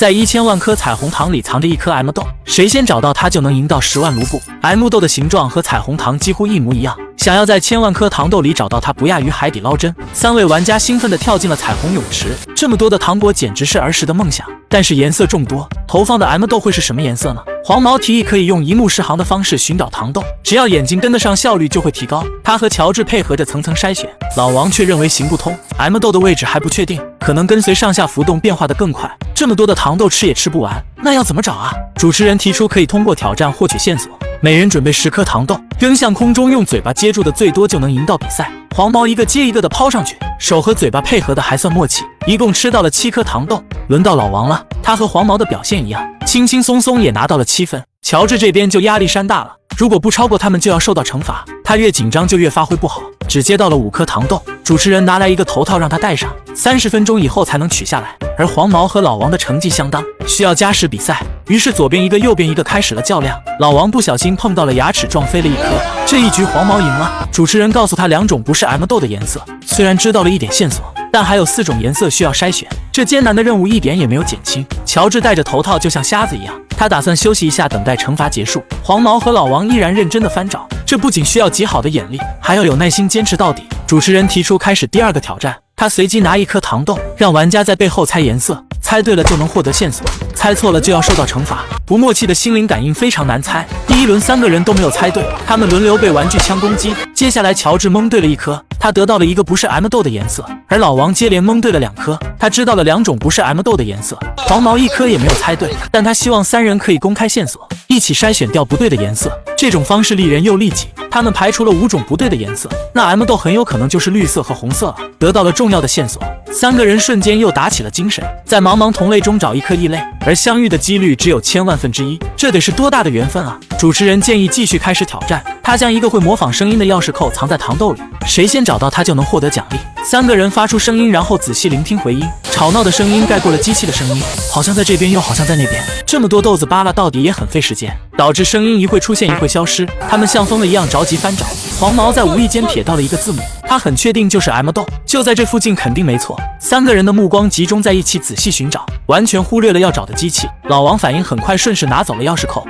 在1000万颗彩虹糖里藏着一颗 M 豆，谁先找到它就能赢到10万卢布。M 豆的形状和彩虹糖几乎一模一样，想要在1000万颗糖豆里找到它，不亚于海底捞针。3位玩家兴奋地跳进了彩虹泳池，这么多的糖果简直是儿时的梦想。但是颜色众多，投放的 M 豆会是什么颜色呢？黄毛提议可以用一目十行的方式寻找糖豆，只要眼睛跟得上，效率就会提高。他和乔治配合着层层筛选，老王却认为行不通。M 豆的位置还不确定，可能跟随上下浮动变化的更快。这么多的糖豆吃也吃不完，那要怎么找啊？主持人提出可以通过挑战获取线索，每人准备10颗糖豆，扔向空中，用嘴巴接住的最多就能赢到比赛。黄毛一个接一个的抛上去，手和嘴巴配合的还算默契，一共吃到了7颗糖豆。轮到老王了，他和黄毛的表现一样，轻轻松松也拿到了7分。乔治这边就压力山大了，如果不超过他们就要受到惩罚，他越紧张就越发挥不好，只接到了5颗糖豆。主持人拿来一个头套让他戴上，30分钟以后才能取下来。而黄毛和老王的成绩相当，需要加时比赛，于是左边一个右边一个开始了较量。老王不小心碰到了牙齿，撞飞了一颗，这一局黄毛赢了。主持人告诉他2种不是 M 豆的颜色，虽然知道了一点线索，但还有4种颜色需要筛选，这艰难的任务一点也没有减轻。乔治戴着头套就像瞎子一样，他打算休息一下，等待惩罚结束。黄毛和老王依然认真的翻找，这不仅需要极好的眼力，还要有耐心坚持到底。主持人提出开始第2个挑战，他随机拿1颗糖豆，让玩家在背后猜颜色，猜对了就能获得线索，猜错了就要受到惩罚。不默契的心灵感应非常难猜，第1轮3个人都没有猜对，他们轮流被玩具枪攻击。接下来乔治蒙对了1颗，他得到了一个不是 M 豆的颜色，而老王接连蒙对了2颗，他知道了2种不是 M 豆的颜色。黄毛1颗也没有猜对，但他希望3人可以公开线索，一起筛选掉不对的颜色，这种方式利人又利己。他们排除了5种不对的颜色，那 M 豆很有可能就是绿色和红色了。得到了重要的线索，3个人瞬间又打起了精神，在茫茫同类中找一颗异类，而相遇的几率只有1000万分之1，这得是多大的缘分啊！主持人建议继续开始挑战，他将一个会模仿声音的钥匙扣藏在糖豆里，谁先找到它就能获得奖励。3个人发出声音，然后仔细聆听回音，吵闹的声音盖过了机器的声音，好像在这边又好像在那边，这么多豆子扒拉到底也很费时间，导致声音一会出现一会消失。他们像疯了一样着急翻找，黄毛在无意间瞥到了一个字母，他很确定就是 M 豆，就在这附近，肯定没错。3个人的目光集中在一起，仔细寻找，完全忽略了要找的机器。老王反应很快，顺势拿走了钥匙扣。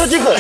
这个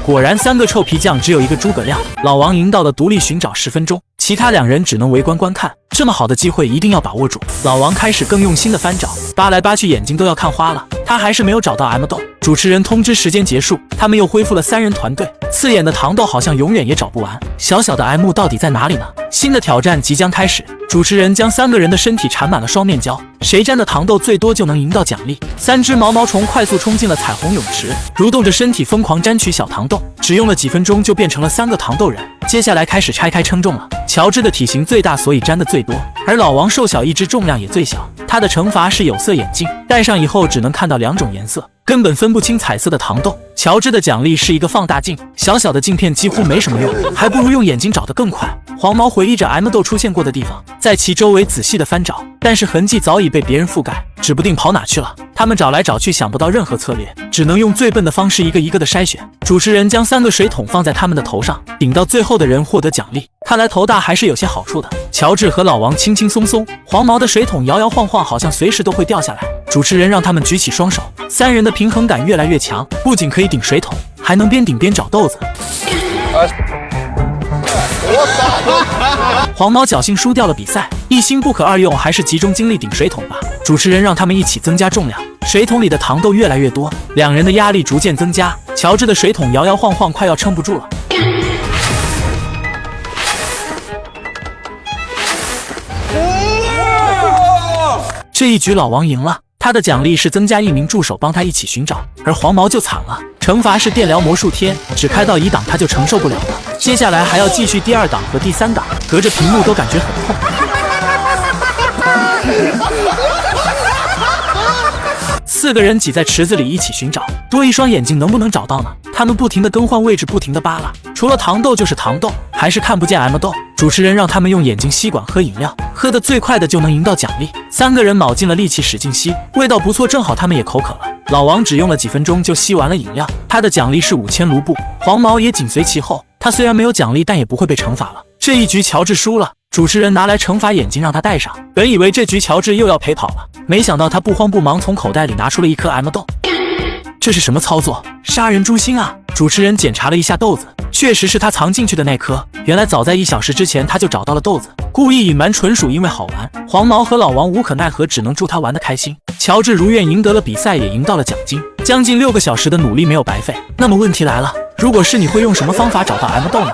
果然3个臭皮匠只有一个诸葛亮，老王赢到了独立寻找10分钟，其他2人只能围观观看。这么好的机会一定要把握住。老王开始更用心的翻找，扒来扒去眼睛都要看花了，他还是没有找到 M 豆。主持人通知时间结束，他们又恢复了3人团队。刺眼的糖豆好像永远也找不完，小小的 M 到底在哪里呢？新的挑战即将开始，主持人将3个人的身体缠满了双面胶，谁沾的糖豆最多就能赢到奖励。3只毛毛虫快速冲进了彩虹泳池，蠕动着身体疯狂沾取小糖豆，只用了几分钟就变成了3个糖豆人。接下来开始拆开称重了，乔治的体型最大，所以沾的最多，而老王瘦小一只，重量也最小。他的惩罚是有色眼镜，戴上以后只能看到2种颜色，根本分不清彩色的糖豆。乔治的奖励是一个放大镜，小小的镜片几乎没什么用，还不如用眼睛找得更快。黄毛回忆着 M 豆出现过的地方，在其周围仔细的翻找，但是痕迹早已被别人覆盖，指不定跑哪去了。他们找来找去想不到任何策略，只能用最笨的方式一个一个的筛选。主持人将3个水桶放在他们的头上，顶到最后的人获得奖励。看来头大还是有些好处的。乔治和老王轻轻松松，黄毛的水桶摇摇晃晃，好像随时都会掉下来。主持人让他们举起双手，3人的平衡感越来越强，不仅可以顶水桶，还能边顶边找豆子。黄毛侥幸输掉了比赛，一心不可二用，还是集中精力顶水桶吧。主持人让他们一起增加重量，水桶里的糖豆越来越多，2人的压力逐渐增加。乔治的水桶摇摇晃晃，快要撑不住了。这一局老王赢了，他的奖励是增加1名助手帮他一起寻找，而黄毛就惨了，惩罚是电疗魔术贴，只开到1档他就承受不了了，接下来还要继续第2档和第3档，隔着屏幕都感觉很痛。4个人挤在池子里一起寻找，多一双眼睛能不能找到呢？他们不停地更换位置，不停地扒拉，除了糖豆就是糖豆，还是看不见 M 豆。主持人让他们用眼睛吸管喝饮料，喝得最快的就能赢到奖励。3个人卯尽了力气使劲吸，味道不错，正好他们也口渴了。老王只用了几分钟就吸完了饮料，他的奖励是5000卢布，黄毛也紧随其后。他虽然没有奖励，但也不会被惩罚了。这一局乔治输了，主持人拿来惩罚眼镜让他戴上。本以为这局乔治又要赔跑了，没想到他不慌不忙从口袋里拿出了一颗 M 豆。这是什么操作？杀人诛心啊！主持人检查了一下豆子，确实是他藏进去的那颗。原来早在1小时之前他就找到了豆子，故意隐瞒纯属因为好玩。黄毛和老王无可奈何，只能祝他玩得开心。乔治如愿赢得了比赛，也赢到了奖金，将近6个小时的努力没有白费。那么问题来了，如果是你会用什么方法找到 M 豆呢？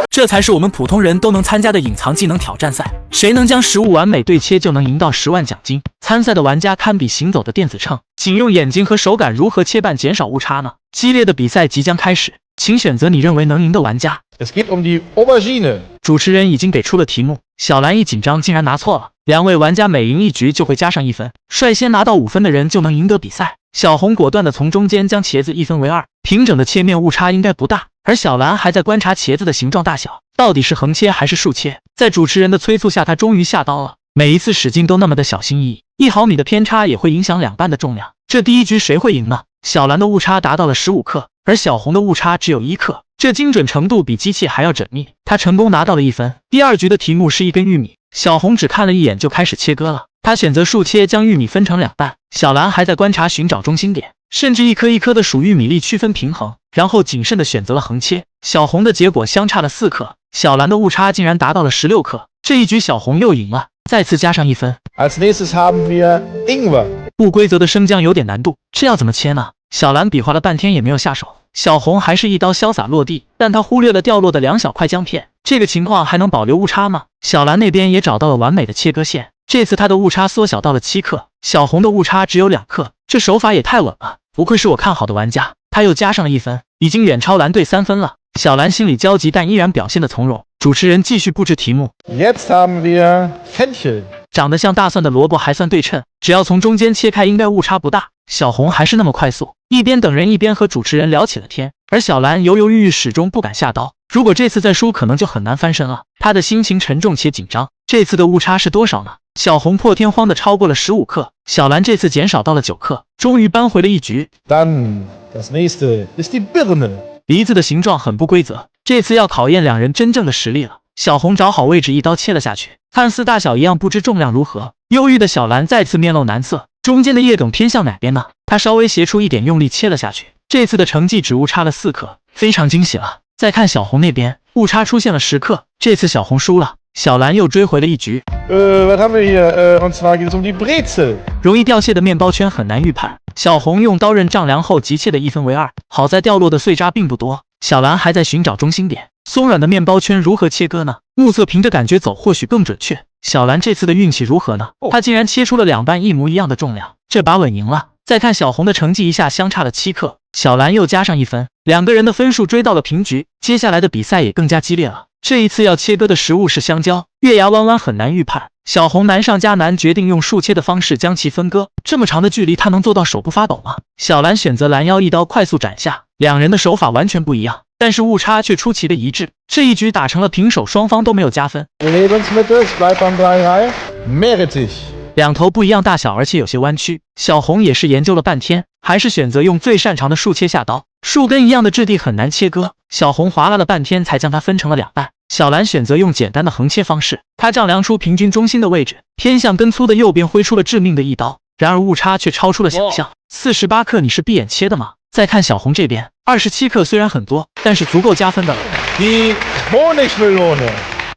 这才是我们普通人都能参加的隐藏技能挑战赛，谁能将食物完美对切就能赢到10万奖金。参赛的玩家堪比行走的电子秤，仅用眼睛和手感如何切半减少误差呢？激烈的比赛即将开始，请选择你认为能赢的玩家。Es geht um die Aubergine。主持人已经给出了题目，小兰一紧张竟然拿错了。2位玩家每赢1局就会加上1分，率先拿到5分的人就能赢得比赛。小红果断地从中间将茄子1分为2，平整的切面误差应该不大。而小兰还在观察茄子的形状大小，到底是横切还是竖切。在主持人的催促下，他终于下刀了。每一次使劲都那么的小心翼翼，1毫米的偏差也会影响2半的重量。这第一局谁会赢呢？小兰的误差达到了15克，而小红的误差只有1克，这精准程度比机器还要缜密。他成功拿到了1分。第2局的题目是一根玉米，小红只看了一眼就开始切割了。他选择竖切，将玉米分成2半。小兰还在观察寻找中心点，甚至一颗一颗的数玉米粒区分平衡，然后谨慎地选择了横切。小红的结果相差了4克，小兰的误差竟然达到了16克。这一局小红又赢了，再次加上1分。Als nächstes haben wir Ingwer。不规则的生姜有点难度，这要怎么切呢？小兰比划了半天也没有下手，小红还是一刀潇洒落地，但她忽略了掉落的2小块姜片。这个情况还能保留误差吗？小兰那边也找到了完美的切割线，这次她的误差缩小到了7克，小红的误差只有2克，这手法也太稳了，不愧是我看好的玩家。他又加上了1分，已经远超蓝队3分了。小兰心里焦急，但依然表现得从容。主持人继续布置题目。Jetzt haben wir Fenchel。长得像大蒜的萝卜还算对称，只要从中间切开，应该误差不大。小红还是那么快速，一边等人一边和主持人聊起了天。而小兰犹犹豫豫，始终不敢下刀。如果这次再输，可能就很难翻身了。他的心情沉重且紧张。这次的误差是多少呢？小红破天荒的超过了15克，小兰这次减少到了9克，终于扳回了一局。Dann das nächste ist die Birne。梨子的形状很不规则，这次要考验2人真正的实力了。小红找好位置，一刀切了下去，看似大小一样，不知重量如何。忧郁的小兰再次面露难色，中间的叶梗偏向哪边呢？她稍微斜出一点，用力切了下去。这次的成绩只误差了4克，非常惊喜了。再看小红那边，误差出现了10克，这次小红输了，小兰又追回了一局。Was haben wir hier? Und zwar geht es um die Brezel。容易掉屑的面包圈很难预判，小红用刀刃丈量后急切的1分为2，好在掉落的碎渣并不多。小兰还在寻找中心点，松软的面包圈如何切割呢？目测凭着感觉走或许更准确。小兰这次的运气如何呢？她竟然切出了2半一模一样的重量，这把稳赢了。再看小红的成绩，一下相差了7克，小兰又加上1分，2个人的分数追到了平局。接下来的比赛也更加激烈了。这一次要切割的食物是香蕉，月牙弯弯很难预判。小红难上加难，决定用竖切的方式将其分割。这么长的距离，她能做到手不发抖吗？小兰选择拦腰一刀快速斩下，两人的手法完全不一样，但是误差却出奇的一致。这一局打成了平手，双方都没有加分。Lebensmittel, bleib am Brei, Meerrettich。两头不一样大小，而且有些弯曲。小红也是研究了半天，还是选择用最擅长的竖切下刀。树根一样的质地很难切割，小红划拉了半天才将它分成了2半。小兰选择用简单的横切方式，她丈量出平均中心的位置，偏向根粗的右边挥出了致命的一刀，然而误差却超出了想象。48克，你是闭眼切的吗？再看小红这边，27克虽然很多，但是足够加分的了。Die Honigmelone。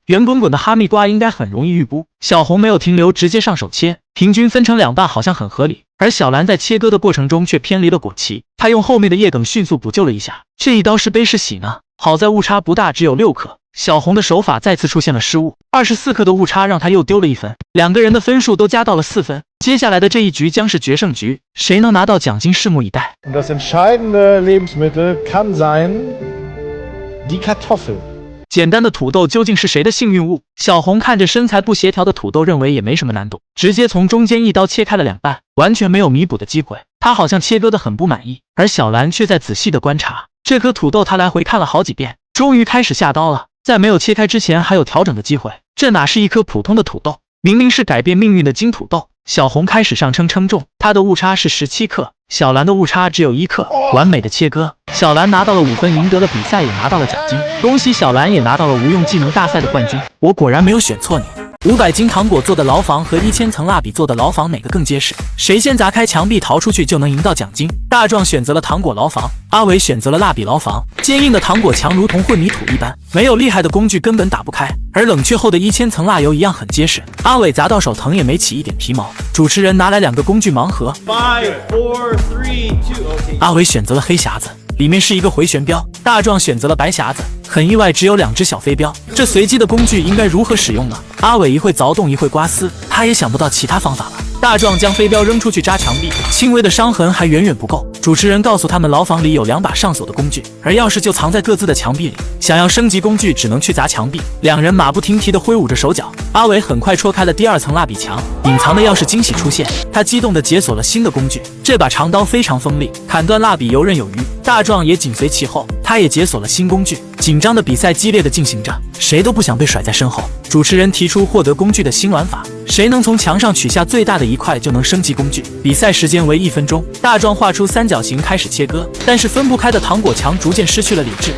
圆滚滚的哈密瓜应该很容易预估，小红没有停留，直接上手切，平均分成2半好像很合理。而小兰在切割的过程中却偏离了果脐，她用后面的叶梗迅速补救了一下。这一刀是悲是喜呢？好在误差不大，只有6克。小红的手法再次出现了失误，24克的误差让她又丢了1分，两个人的分数都加到了4分。接下来的这一局将是决胜局，谁能拿到奖金，拭目以待。Das entscheidende Lebensmittel kann sein die Kartoffel。简单的土豆究竟是谁的幸运物？小红看着身材不协调的土豆，认为也没什么难度，直接从中间一刀切开了2半，完全没有弥补的机会。她好像切割得很不满意，而小兰却在仔细的观察这颗土豆，她来回看了好几遍，终于开始下刀了。在没有切开之前还有调整的机会，这哪是一颗普通的土豆，明明是改变命运的金土豆。小红开始上称重，她的误差是17克，小蓝的误差只有1克，完美的切割。小蓝拿到了5分，赢得了比赛，也拿到了奖金。恭喜小蓝也拿到了无用技能大赛的冠军。我果然没有选错你。500斤糖果做的牢房和1000层蜡笔做的牢房哪个更结实？谁先砸开墙壁逃出去就能赢到奖金。大壮选择了糖果牢房，阿伟选择了蜡笔牢房。坚硬的糖果墙如同混凝土一般，没有厉害的工具根本打不开，而冷却后的1000层蜡油一样很结实。阿伟砸到手疼也没起一点皮毛。主持人拿来2个工具盲盒。5, 4, 3, 2, okay. 阿伟选择了黑匣子，里面是一个回旋镖。大壮选择了白匣子，很意外只有2只小飞镖。这随机的工具应该如何使用呢？阿伟一会凿洞一会刮丝，他也想不到其他方法了。大壮将飞镖扔出去扎墙壁，轻微的伤痕还远远不够。主持人告诉他们，牢房里有2把上锁的工具，而钥匙就藏在各自的墙壁里。想要升级工具，只能去砸墙壁。2人马不停蹄地挥舞着手脚。阿伟很快戳开了第2层蜡笔墙，隐藏的钥匙惊喜出现，他激动地解锁了新的工具。这把长刀非常锋利，砍断蜡笔游刃有余。大壮也紧随其后，他也解锁了新工具。紧张的比赛激烈地进行着，谁都不想被甩在身后。主持人提出获得工具的新玩法，谁能从墙上取下最大的一块就能升级工具。比赛时间为1分钟。大壮画出三角形开始切割，但是分不开的糖果墙逐渐失去了理智，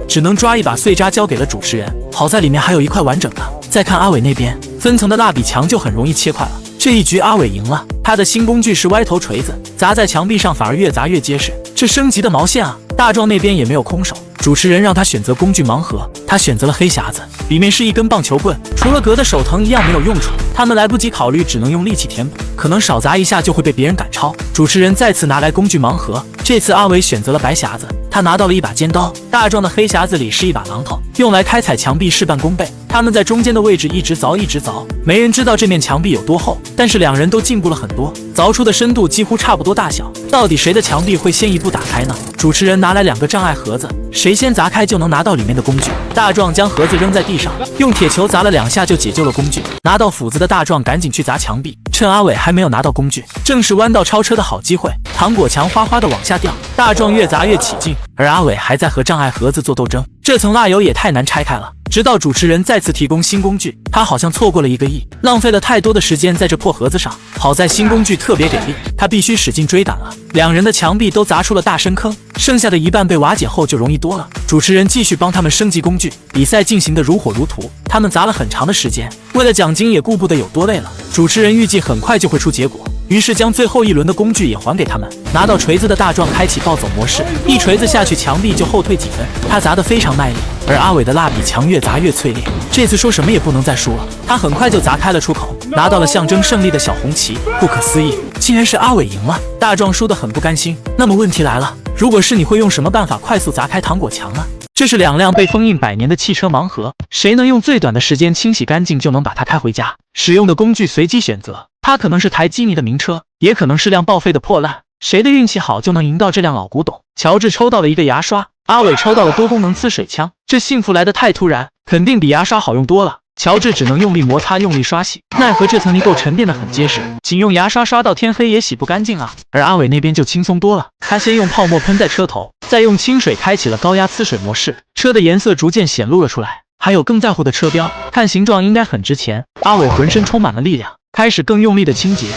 只能抓一把碎渣交给了主持人。好在里面还有一块完整的。再看阿伟那边，分层的蜡笔墙就很容易切块了。这一局阿伟赢了，他的新工具是歪头锤子，砸在墙壁上反而越砸越结实，这升级的毛线啊！大壮那边也没有空手，主持人让他选择工具盲盒，他选择了黑匣子，里面是一根棒球棍，除了割的手疼一样没有用处。他们来不及考虑，只能用力气填补，可能少砸一下就会被别人赶超。主持人再次拿来工具盲盒，这次阿伟选择了白匣子，他拿到了一把尖刀。大壮的黑匣子里是一把榔头，用来开采墙壁事半功倍。他们在中间的位置一直凿一直凿，没人知道这面墙壁有多厚，但是2人都进步了很多，凿出的深度几乎差不多大小。到底谁的墙壁会先一步打开呢？主持人拿来2个障碍盒子，谁先砸开就能拿到里面的工具。大壮将盒子扔在地上，用铁球砸了2下就解救了工具。拿到斧子的大壮赶紧去砸墙壁，趁阿伟还没有拿到工具，正是弯道超车的好机会。糖果墙哗哗的往下掉，大壮越砸越起劲，而阿伟还在和障碍盒子做斗争。这层蜡油也太难拆开了，直到主持人再次提供新工具，他好像错过了1个亿，浪费了太多的时间在这破盒子上。好在新工具特别给力，他必须使劲追赶了。2人的墙壁都砸出了大深坑，剩下的一半被瓦解后就容易多了。主持人继续帮他们升级工具，比赛进行得如火如荼，他们砸了很长的时间，为了奖金也顾不得有多累了。主持人预计很快就会出结果，于是将最后1轮的工具也还给他们。拿到锤子的大壮开启暴走模式，一锤子下去墙壁就后退几分，他砸得非常卖力。而阿伟的蜡笔墙越砸越脆裂，这次说什么也不能再输了，他很快就砸开了出口，拿到了象征胜利的小红旗。不可思议，竟然是阿伟赢了！大壮输得很不甘心。那么问题来了，如果是你会用什么办法快速砸开糖果墙呢？这是2辆被封印100年的汽车盲盒，谁能用最短的时间清洗干净就能把它开回家。使用的工具随机选择，它可能是台基尼的名车，也可能是辆报废的破烂，谁的运气好就能赢到这辆老古董。乔治抽到了一个牙刷，阿伟抽到了多功能呲水枪，这幸福来得太突然，肯定比牙刷好用多了。乔治只能用力摩擦用力刷洗，奈何这层泥垢沉淀得很结实，仅用牙刷刷到天黑也洗不干净啊。而阿伟那边就轻松多了，他先用泡沫喷在车头，再用清水开启了高压呲水模式，车的颜色逐渐显露了出来，还有更在乎的车标，看形状应该很值钱。阿伟浑身充满了力量，开始更用力的清洁。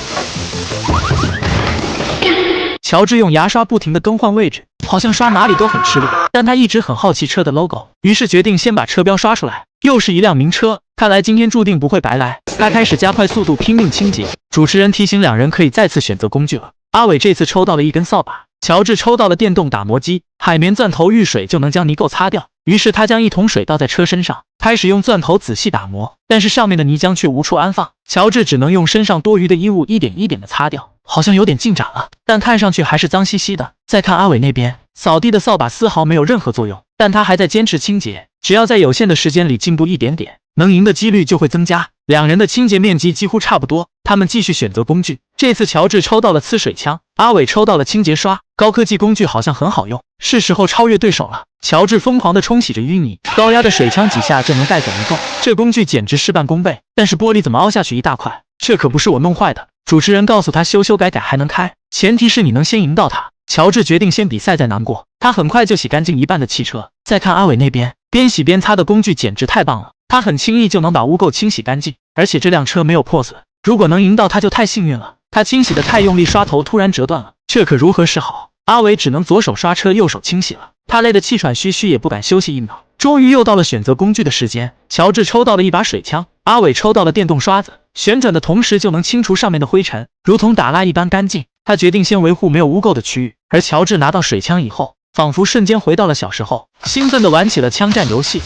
乔治用牙刷不停地更换位置，好像刷哪里都很吃力，但他一直很好奇车的 logo， 于是决定先把车标刷出来。又是一辆名车，看来今天注定不会白来。他开始加快速度拼命清洁。主持人提醒2人可以再次选择工具了。阿伟这次抽到了一根扫把，乔治抽到了电动打磨机，海绵钻头遇水就能将泥垢擦掉。于是他将1桶水倒在车身上，开始用钻头仔细打磨，但是上面的泥浆却无处安放，乔治只能用身上多余的衣物一点一点的擦掉，好像有点进展了，但看上去还是脏兮兮的。再看阿伟那边，扫地的扫把丝毫没有任何作用，但他还在坚持清洁，只要在有限的时间里进步一点点，能赢的几率就会增加。2人的清洁面积几乎差不多，他们继续选择工具。这次乔治抽到了呲水枪，阿伟抽到了清洁刷，高科技工具好像很好用，是时候超越对手了。乔治疯狂地冲洗着淤泥，高压的水枪几下就能带走泥垢，这工具简直事半功倍。但是玻璃怎么凹下去一大块？这可不是我弄坏的。主持人告诉他修修改改还能开，前提是你能先赢到他。乔治决定先比赛再难过，他很快就洗干净一半的汽车。再看阿伟那边，边洗边擦的工具简直太棒了，他很轻易就能把污垢清洗干净，而且这辆车没有破损。如果能赢到他就太幸运了。他清洗的太用力，刷头突然折断了，这可如何是好？阿伟只能左手刷车，右手清洗了。他累得气喘吁吁，也不敢休息一秒。终于又到了选择工具的时间，乔治抽到了一把水枪，阿伟抽到了电动刷子，旋转的同时就能清除上面的灰尘，如同打蜡一般干净。他决定先维护没有污垢的区域，而乔治拿到水枪以后，仿佛瞬间回到了小时候，兴奋地玩起了枪战游戏。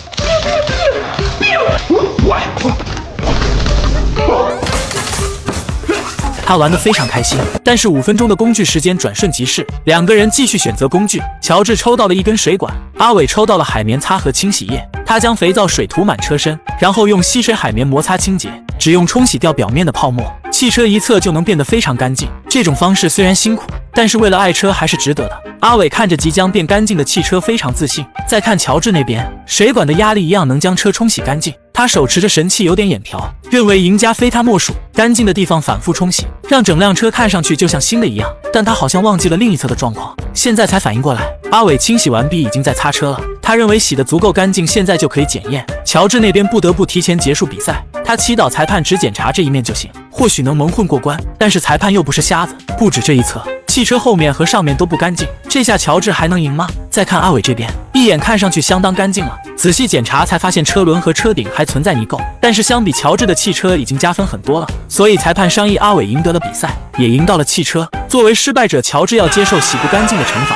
他玩得非常开心，但是5分钟的工具时间转瞬即逝，两个人继续选择工具。乔治抽到了一根水管，阿伟抽到了海绵擦和清洗液。他将肥皂水涂满车身，然后用吸水海绵摩擦清洁，只用冲洗掉表面的泡沫，汽车一侧就能变得非常干净。这种方式虽然辛苦，但是为了爱车还是值得的。阿伟看着即将变干净的汽车非常自信。再看乔治那边，水管的压力一样能将车冲洗干净。他手持着神器，有点眼瓢，认为赢家非他莫属。干净的地方反复冲洗，让整辆车看上去就像新的一样。但他好像忘记了另一侧的状况，现在才反应过来。阿伟清洗完毕，已经在擦车了。他认为洗得足够干净，现在就可以检验。乔治那边不得不提前结束比赛，他祈祷裁判只检查这一面就行，或许能蒙混过关。但是裁判又不是瞎子，不止这一侧，汽车后面和上面都不干净。这下乔治还能赢吗？再看阿伟这边，一眼看上去相当干净了，仔细检查才发现车轮和车顶还存在泥垢。但是相比乔治的汽车已经加分很多了，所以裁判商议阿伟赢得了比赛，也赢到了汽车。作为失败者，乔治要接受洗不干净的惩罚。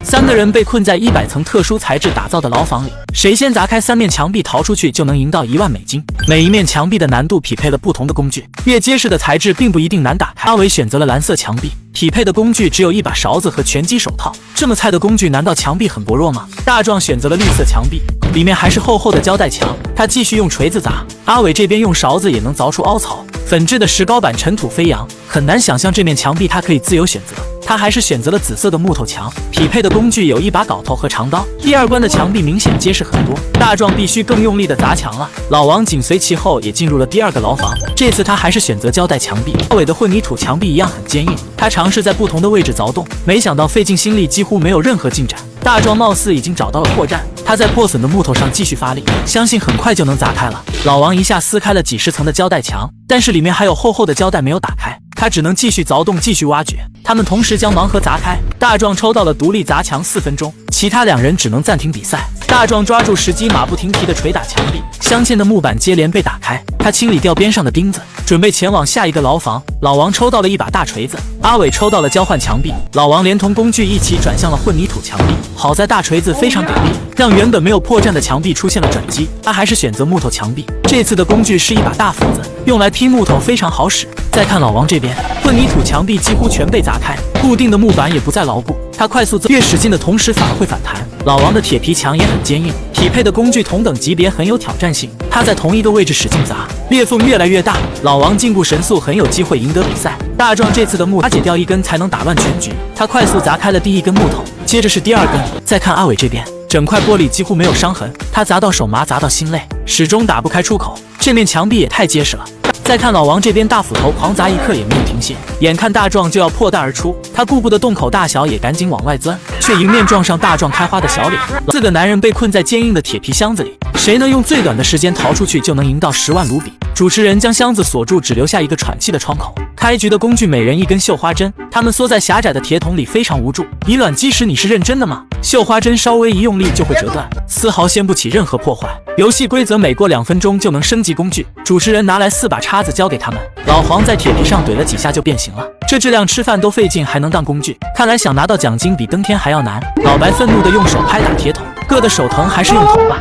3个人被困在100层特殊材质打造的牢房里，谁先砸开3面墙壁逃出去，就能赢到1万美金。每一面墙壁的难度匹配了不同的工具，越结实的材质并不一定难打开。阿伟选择了蓝色墙壁，匹配的工具只有一把勺子和拳击手套。这么菜的工具，难道墙壁很薄弱吗？大壮选择了绿色墙壁，里面还是厚厚的胶带墙。他继续用锤子砸，阿伟这边用勺子也能凿出凹槽。粉质的石膏板尘土飞扬，很难想象这面墙壁他可以自由选择。他还是选择了紫色的木头墙，匹配的工具有一把镐头和长刀。第2关的墙壁明显结实很多，大壮必须更用力的砸墙了。老王紧随其后，也进入了第2个牢房。这次他还是选择胶带墙壁，阿伟的混凝土墙壁一样很坚硬。他尝试在不同的位置凿洞，没想到费尽心力几乎没有任何进展。大壮貌似已经找到了破绽，他在破损的木头上继续发力，相信很快就能砸开了。老王一下撕开了几十层的胶带墙，但是里面还有厚厚的胶带没有打开，他只能继续凿洞，继续挖掘。他们同时将盲盒砸开，大壮抽到了独立砸墙4分钟，其他2人只能暂停比赛。大壮抓住时机，马不停蹄地捶打墙壁，镶嵌的木板接连被打开。他清理掉边上的钉子，准备前往下一个牢房。老王抽到了一把大锤子，阿伟抽到了交换墙壁。老王连同工具一起转向了混凝土墙壁，好在大锤子非常给力，让原本没有破绽的墙壁出现了转机。他还是选择木头墙壁，这次的工具是一把大斧子，用来劈木头非常好使。再看老王这边，混凝土墙壁几乎全被砸开，固定的木板也不再牢固。他快速越使劲的同时反而会反弹。老王的铁皮墙也很坚硬，匹配的工具同等级别很有挑战性。他在同一个位置使劲砸，裂缝越来越大。老王进步神速，很有机会赢得比赛。大壮这次的木打解掉1根才能打乱全局，他快速砸开了第1根木头，接着是第2根。再看阿伟这边，整块玻璃几乎没有伤痕，他砸到手麻，砸到心累，始终打不开出口。这面墙壁也太结实了。再看老王这边，大斧头狂砸，一刻也没有停歇，眼看大壮就要破袋而出，他顾不得洞口大小，也赶紧往外钻，却迎面撞上大壮开花的小脸。4个男人被困在坚硬的铁皮箱子里，谁能用最短的时间逃出去，就能赢到10万卢比。主持人将箱子锁住，只留下一个喘气的窗口。开局的工具每人1根绣花针，他们缩在狭窄的铁桶里，非常无助。以卵击石，你是认真的吗？绣花针稍微一用力就会折断，丝毫掀不起任何破坏。游戏规则：每过2分钟就能升级工具。主持人拿来4把叉子交给他们，老黄在铁皮上怼了几下就变形了。这质量吃饭都费劲，还能当工具，看来想拿到奖金比登天还要难。老白愤怒地用手拍打铁桶，硌得手疼，还是用头吧。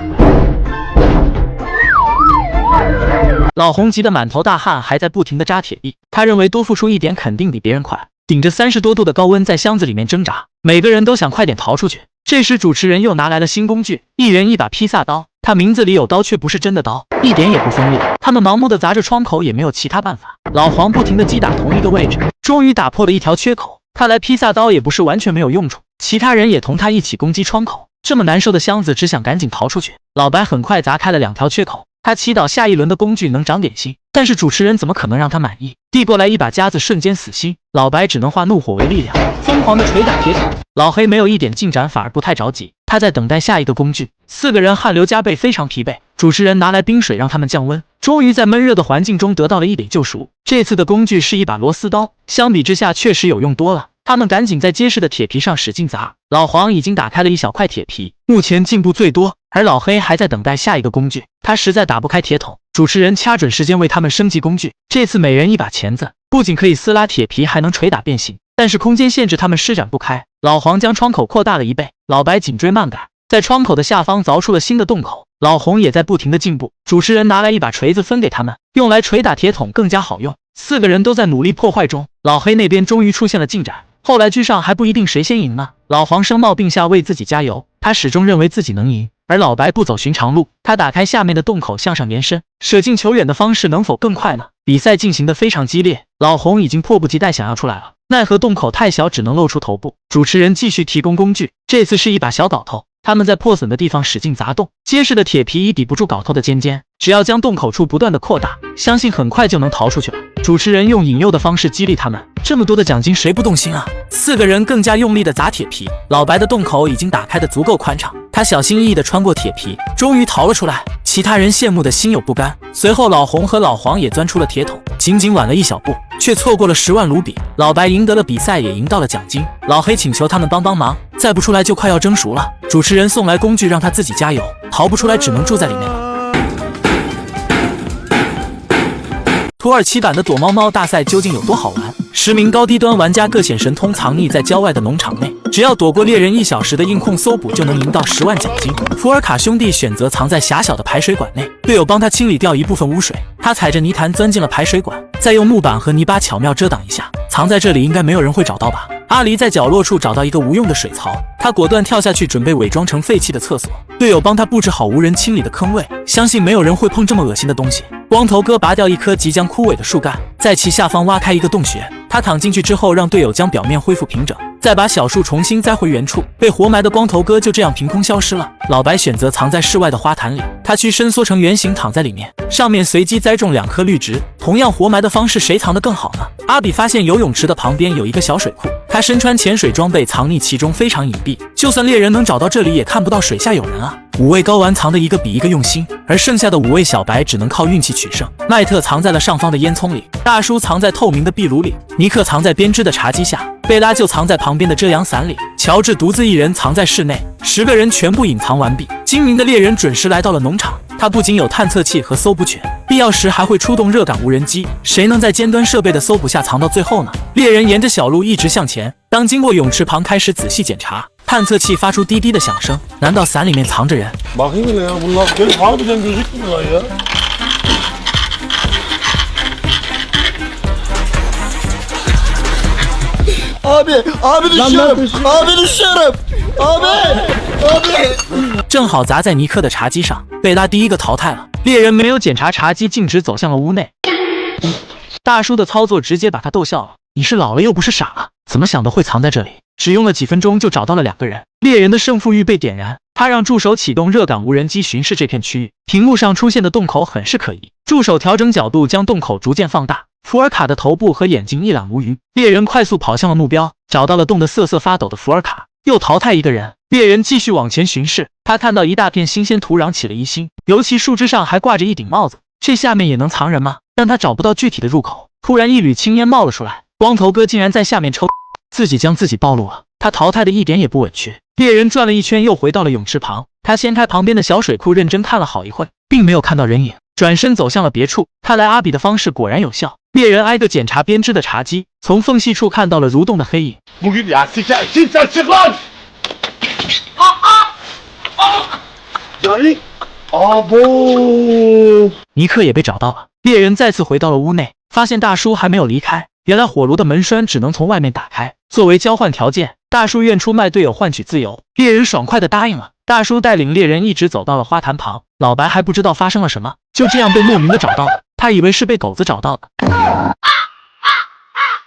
老红急得满头大汗，还在不停地扎铁壁。他认为多付出一点肯定比别人快，顶着30多度的高温在箱子里面挣扎，每个人都想快点逃出去。这时主持人又拿来了新工具，一人一把披萨刀，他名字里有刀却不是真的刀，一点也不锋利。他们盲目地砸着窗口，也没有其他办法。老黄不停地击打同一个位置，终于打破了一条缺口。看来披萨刀也不是完全没有用处，其他人也同他一起攻击窗口。这么难受的箱子，只想赶紧逃出去。老白很快砸开了2条缺口，他祈祷下一轮的工具能长点心，但是主持人怎么可能让他满意？递过来一把夹子，瞬间死心。老白只能化怒火为力量，疯狂地捶打铁桶。老黑没有一点进展，反而不太着急，他在等待下一个工具。4个人汗流浃背，非常疲惫。主持人拿来冰水让他们降温，终于在闷热的环境中得到了一点救赎。这次的工具是一把螺丝刀，相比之下确实有用多了。他们赶紧在结实的铁皮上使劲砸。老黄已经打开了一小块铁皮，目前进步最多，而老黑还在等待下一个工具。他实在打不开铁桶，主持人掐准时间为他们升级工具。这次每人一把钳子，不仅可以撕拉铁皮，还能捶打变形，但是空间限制他们施展不开。老黄将窗口扩大了1倍，老白紧追慢赶，在窗口的下方凿出了新的洞口。老红也在不停的进步。主持人拿来一把锤子分给他们，用来捶打铁桶更加好用。4个人都在努力破坏中，老黑那边终于出现了进展。后来居上还不一定谁先赢呢。老黄声冒病下为自己加油，他始终认为自己能赢。而老白不走寻常路，他打开下面的洞口向上延伸，舍近求远的方式能否更快呢？比赛进行得非常激烈，老红已经迫不及待想要出来了，奈何洞口太小，只能露出头部。主持人继续提供工具，这次是一把小镐头。他们在破损的地方使劲砸洞，结实的铁皮已抵不住镐头的尖尖，只要将洞口处不断的扩大，相信很快就能逃出去了。主持人用引诱的方式激励他们，这么多的奖金谁不动心啊？4个人更加用力的砸铁皮，老白的洞口已经打开的足够宽敞，他小心翼翼的穿过铁皮，终于逃了出来。其他人羡慕的心有不甘。随后老红和老黄也钻出了铁桶，仅仅晚了1小步，却错过了10万卢比。老白赢得了比赛，也赢到了奖金。老黑请求他们帮帮忙，再不出来就快要蒸熟了。主持人送来工具让他自己加油，逃不出来只能住在里面了。土耳其版的躲猫猫大赛究竟有多好玩？10名高低端玩家各显神通，藏匿在郊外的农场内，只要躲过猎人1小时的硬控搜捕，就能赢到10万奖金。福尔卡兄弟选择藏在狭小的排水管内，队友帮他清理掉一部分污水，他踩着泥潭钻进了排水管，再用木板和泥巴巧妙遮挡一下，藏在这里应该没有人会找到吧。阿狸在角落处找到一个无用的水槽，他果断跳下去，准备伪装成废弃的厕所。队友帮他布置好无人清理的坑位，相信没有人会碰这么恶心的东西。光头哥拔掉一棵即将枯萎的树干，在其下方挖开一个洞穴，他躺进去之后，让队友将表面恢复平整，再把小树重新栽回原处。被活埋的光头哥就这样凭空消失了。老白选择藏在室外的花坛里，他去伸缩成圆形躺在里面，上面随机栽种2颗绿植。同样活埋的方式，谁藏得更好呢？阿比发现游泳池的旁边有一个小水库，他身穿潜水装备藏匿其中，非常隐蔽，就算猎人能找到这里，也看不到水下有人啊。5位高玩藏的一个比一个用心，而剩下的5位小白只能靠运气取胜。麦特藏在了上方的烟囱里，大叔藏在透明的壁炉里，尼克藏在编织的茶几下，贝拉就藏在旁边的遮阳伞里，乔治独自一人藏在室内。10个人全部隐藏完毕，精明的猎人准时来到了农场。他不仅有探测器和搜捕犬，必要时还会出动热感无人机。谁能在尖端设备的搜捕下藏到最后呢？猎人沿着小路一直向前，当经过泳池旁，开始仔细检查。探测器发出滴滴的响声，难道伞里面藏着人？ Bakayım hele ya bunlar benim harbiden gözükmüyorlar ya. Abi düşüyorum. Abi düşüyorum. Abi. 正好砸在尼克的茶几上，贝拉第一个淘汰了。猎人没有检查茶几，径直走向了屋内。大叔的操作直接把他逗笑了。你是老了又不是傻了，怎么想的会藏在这里？只用了几分钟就找到了2个人。猎人的胜负欲被点燃，他让助手启动热感无人机巡视这片区域。屏幕上出现的洞口很是可疑，助手调整角度将洞口逐渐放大。福尔卡的头部和眼睛一览无余。猎人快速跑向了目标，找到了冻得瑟瑟发抖的福尔卡，又淘汰一个人。猎人继续往前巡视，他看到一大片新鲜土壤，起了疑心，尤其树枝上还挂着一顶帽子，这下面也能藏人吗？但他找不到具体的入口。突然一缕青烟冒了出来，光头哥竟然在下面抽，自己将自己暴露了。他淘汰的一点也不委屈。猎人转了一圈，又回到了泳池旁，他掀开旁边的小水库，认真看了好一会，并没有看到人影，转身走向了别处。看来阿比的方式果然有效。猎人挨个检查编织的茶几，从缝隙处看到了蠕动的黑影。 Bugün ya siktir çık lan. Abo. 尼克也被找到了。猎人再次回到了屋内，发现大叔还没有离开。原来火炉的门栓只能从外面打开，作为交换条件，大叔愿出卖队友换取自由。猎人爽快地答应了。大叔带领猎人一直走到了花坛旁，老白还不知道发生了什么，就这样被莫名的找到了。他以为是被狗子找到的。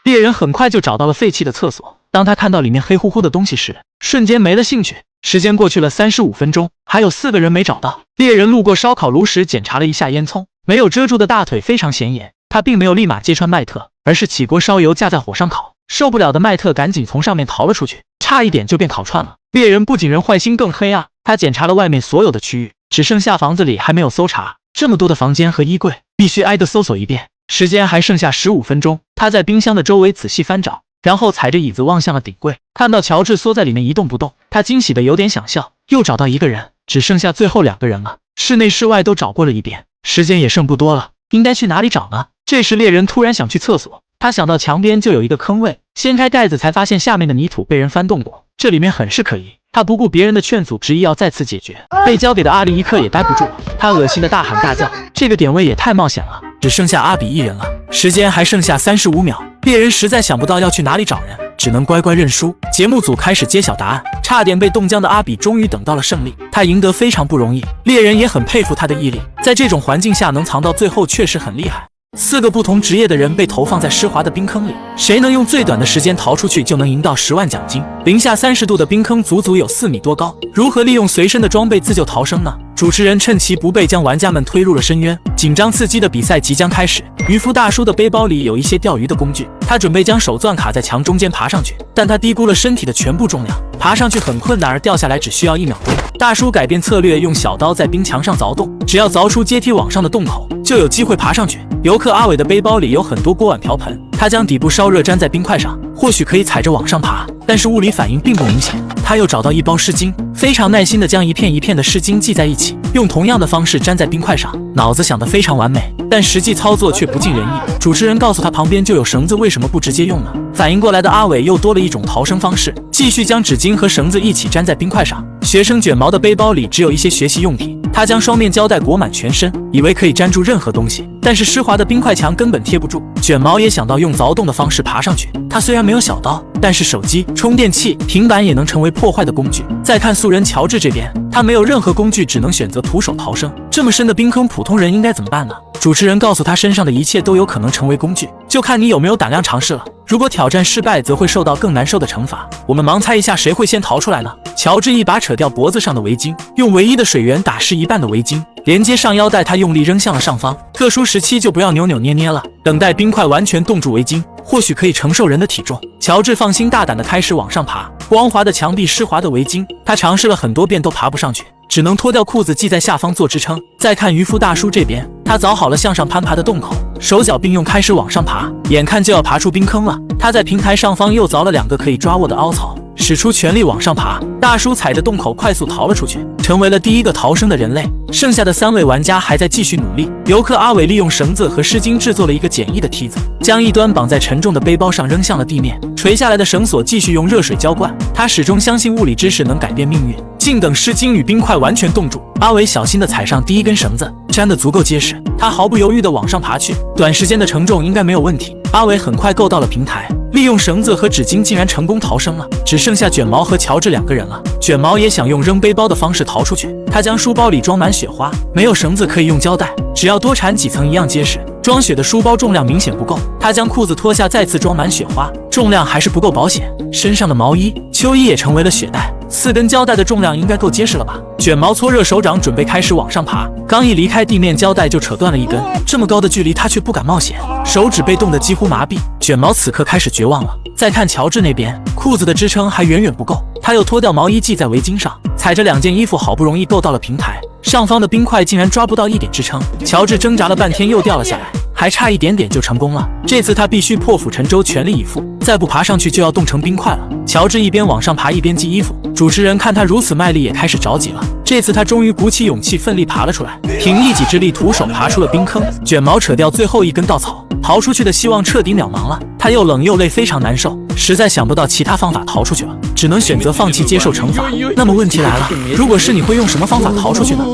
猎人很快就找到了废弃的厕所，当他看到里面黑乎乎的东西时，瞬间没了兴趣。时间过去了35分钟，还有4个人没找到。猎人路过烧烤炉时检查了一下烟囱，没有遮住的大腿非常显眼。他并没有立马揭穿麦特，而是起锅烧油架在火上烤。受不了的麦特赶紧从上面逃了出去，差一点就变烤串了。猎人不仅人坏心更黑啊，他检查了外面所有的区域，只剩下房子里还没有搜查。这么多的房间和衣柜，必须挨个搜索一遍。时间还剩下15分钟，他在冰箱的周围仔细翻找，然后踩着椅子望向了顶柜，看到乔治缩在里面一动不动，他惊喜的有点想笑。又找到一个人，只剩下最后2个人了。室内室外都找过了一遍，时间也剩不多了，应该去哪里找呢？这时猎人突然想去厕所，他想到墙边就有一个坑位，掀开盖子才发现下面的泥土被人翻动过，这里面很是可疑。他不顾别人的劝阻，执意要再次解决。被交给的阿里一刻也待不住了，他恶心的大喊大叫，这个点位也太冒险了。只剩下阿比一人了，时间还剩下35秒，猎人实在想不到要去哪里找人，只能乖乖认输。节目组开始揭晓答案，差点被冻僵的阿比终于等到了胜利，他赢得非常不容易，猎人也很佩服他的毅力，在这种环境下能藏到最后确实很厉害。4个不同职业的人被投放在湿滑的冰坑里，谁能用最短的时间逃出去，就能赢到10万奖金。零下30度的冰坑足足有4米多高，如何利用随身的装备自救逃生呢？主持人趁其不备，将玩家们推入了深渊。紧张刺激的比赛即将开始。渔夫大叔的背包里有一些钓鱼的工具，他准备将手钻卡在墙中间爬上去，但他低估了身体的全部重量，爬上去很困难，而掉下来只需要1秒多。大叔改变策略，用小刀在冰墙上凿洞，只要凿出阶梯往上的洞口，就有机会爬上去。游客阿伟的背包里有很多锅碗瓢盆，他将底部烧热粘在冰块上，或许可以踩着往上爬，但是物理反应并不明显。他又找到一包湿巾，非常耐心地将一片一片的湿巾系在一起，用同样的方式粘在冰块上，脑子想得非常完美，但实际操作却不尽人意。主持人告诉他旁边就有绳子，为什么不直接用呢？反应过来的阿伟又多了一种逃生方式，继续将纸巾和绳子一起粘在冰块上。学生卷毛的背包里只有一些学习用品，他将双面胶带裹满全身，以为可以粘住任何东西，但是湿滑的冰块墙根本贴不住。卷毛也想到用凿洞的方式爬上去，他虽然没有小刀，但是手机、充电器、平板也能成为破坏的工具。再看素人乔治这边，他没有任何工具，只能选择徒手逃生。这么深的冰坑，普通人应该怎么办呢？主持人告诉他，身上的一切都有可能成为工具，就看你有没有胆量尝试了。如果挑战失败，则会受到更难受的惩罚。我们盲猜一下，谁会先逃出来呢？乔治一把扯掉脖子上的围巾，用唯一的水源打湿一半的围巾，连接上腰带，他用力扔向了上方。特殊时期就不要扭扭捏捏了，等待冰块完全冻住围巾，或许可以承受人的体重。乔治放心大胆地开始往上爬，光滑的墙壁，湿滑的围巾，他尝试了很多遍都爬不上去，只能脱掉裤子系在下方做支撑。再看渔夫大叔这边，他凿好了向上攀爬的洞口，手脚并用开始往上爬，眼看就要爬出冰坑了。他在平台上方又凿了2个可以抓握的凹槽，使出全力往上爬。大叔踩着洞口快速逃了出去，成为了第一个逃生的人类。剩下的3位玩家还在继续努力。游客阿伟利用绳子和湿巾制作了一个简易的梯子，将一端绑在沉重的背包上扔向了地面，垂下来的绳索继续用热水浇灌。他始终相信物理知识能改变命运，静等湿巾与冰块完全冻住。阿伟小心地踩上第一根绳子，粘得足够结实，他毫不犹豫地往上爬去，短时间的承重应该没有问题。阿伟很快够到了平台，利用绳子和纸巾竟然成功逃生了，只剩下卷毛和乔治2个人了。卷毛也想用扔背包的方式逃出去，他将书包里装满雪花，没有绳子可以用胶带，只要多缠几层一样结实。装雪的书包重量明显不够，他将裤子脱下再次装满雪花，重量还是不够保险。身上的毛衣、秋衣也成为了雪带，4根胶带的重量应该够结实了吧？卷毛搓热手掌，准备开始往上爬，刚一离开地面，胶带就扯断了一根。这么高的距离，他却不敢冒险，手指被冻得几乎麻痹。卷毛此刻开始绝望了。再看乔治那边，裤子的支撑还远远不够，他又脱掉毛衣系在围巾上，踩着2件衣服，好不容易够到了平台。上方的冰块竟然抓不到一点支撑，乔治挣扎了半天又掉了下来，还差一点点就成功了。这次他必须破釜沉舟，全力以赴，再不爬上去就要冻成冰块了。乔治一边往上爬一边系衣服，主持人看他如此卖力，也开始着急了。这次他终于鼓起勇气，奋力爬了出来，凭一己之力徒手爬出了冰坑。卷毛扯掉最后一根稻草，逃出去的希望彻底渺茫了。他又冷又累，非常难受，实在想不到其他方法逃出去了，只能选择放弃接受惩罚。那么问题来了，如果是你会用什么方法逃出去呢？